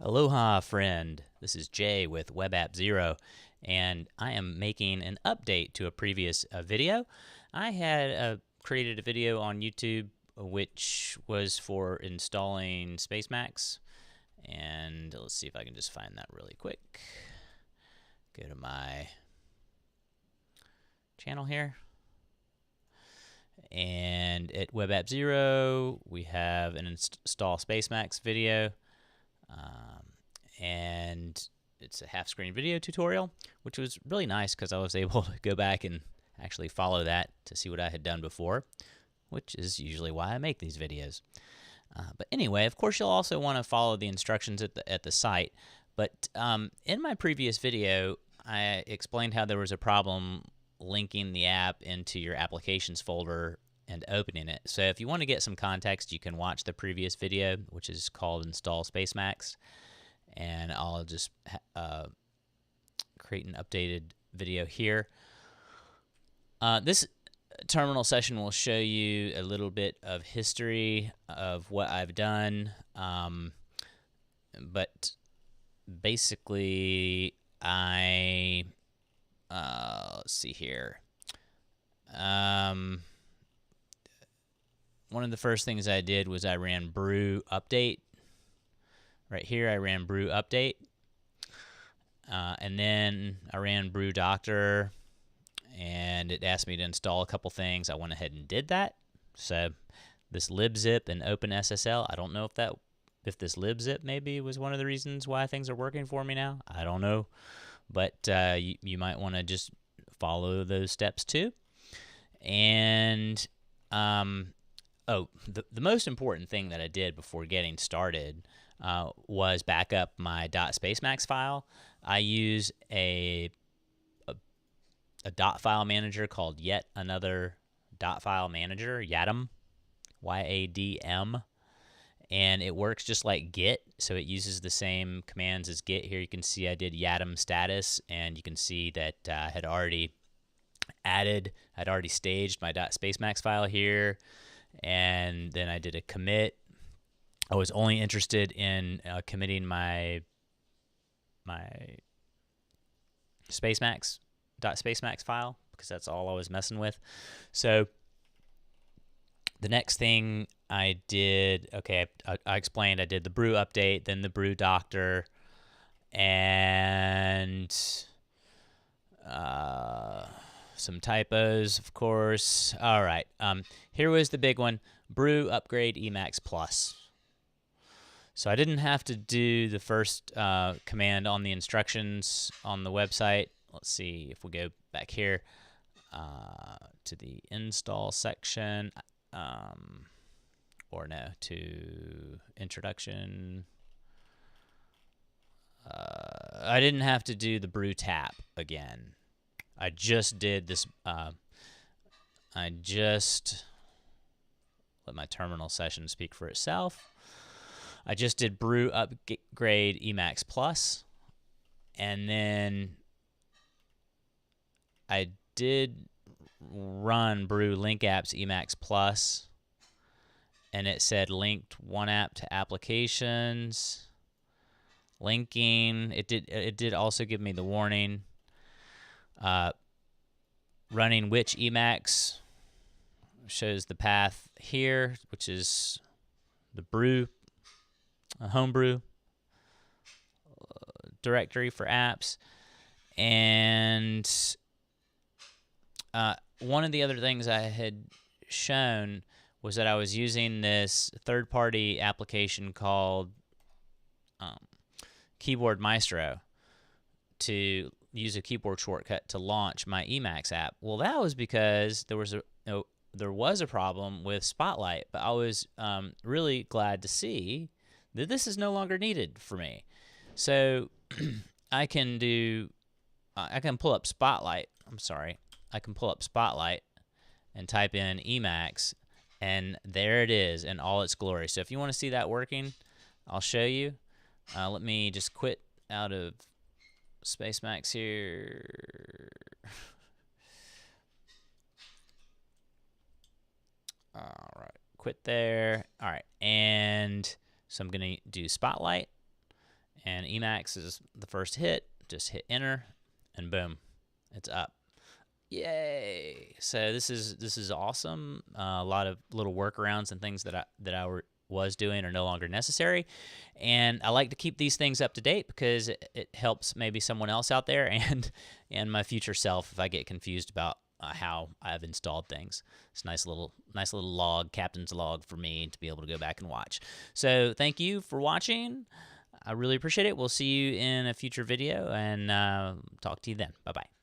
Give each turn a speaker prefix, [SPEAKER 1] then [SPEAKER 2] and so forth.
[SPEAKER 1] Aloha, friend. This is Jay with Web App Zero, and I am making an update to a previous video. I had created a video on YouTube which was for installing Spacemacs, and let's see if I can just find that really quick. Go to my channel here, and at Web App Zero we have an install Spacemacs video. And it's a half-screen video tutorial, which was really nice because I was able to go back and actually follow that to see what I had done before, which is usually why I make these videos. But anyway, of course, you'll also want to follow the instructions at the site. But in my previous video, I explained how there was a problem linking the app into your applications folder and opening it. So if you want to get some context, you can watch the previous video, which is called Install Spacemacs. And I'll just create an updated video here. This terminal session will show you a little bit of history of what I've done, but basically let's see here. One of the first things I did was I ran brew update. Right here, I ran brew update, and then I ran brew doctor, and it asked me to install a couple things. I went ahead and did that. So this libzip and OpenSSL, I don't know if this libzip maybe was one of the reasons why things are working for me now. I don't know, but you might want to just follow those steps too. And the most important thing that I did before getting started was back up my .spacemacs file. I use a dot file manager called Yet Another Dot File Manager, YADM, Y-A-D-M, and it works just like Git, so it uses the same commands as Git. Here you can see I did YADM status, and you can see that I had already staged my .spacemacs file here, and then I did a commit. I was only interested in committing my .spacemacs file because that's all I was messing with. So the next thing I did, okay, I explained I did the brew update, then the brew doctor, and some typos, of course. All right, here was the big one: brew upgrade Emacs Plus. So I didn't have to do the first command on the instructions on the website. Let's see if we go back here to the install section, or no, to introduction. I didn't have to do the brew tap again. I just did this. I just let my terminal session speak for itself. I just did brew upgrade Emacs Plus, and then I did run brew link apps Emacs Plus, and it said linked one app to applications, linking. It did also give me the warning. Running which Emacs shows the path here, which is the brew homebrew directory for apps. And one of the other things I had shown was that I was using this third-party application called Keyboard Maestro to use a keyboard shortcut to launch my Emacs app. Well, that was because there was a problem with Spotlight, but I was really glad to see that this is no longer needed for me. So I can pull up Spotlight. I can pull up Spotlight and type in Emacs, and there it is in all its glory. So if you want to see that working, I'll show you. Let me just quit out of Spacemacs here. All right, quit there. All right, and so I'm going to do Spotlight, and Emacs is the first hit. Just hit enter, and boom, it's up. Yay! So this is awesome. A lot of little workarounds and things that I was doing are no longer necessary, and I like to keep these things up to date because it helps maybe someone else out there and my future self if I get confused about how I've installed things. It's a nice little log, captain's log for me to be able to go back and watch. So thank you for watching. I really appreciate it. We'll see you in a future video, and talk to you then. Bye-bye.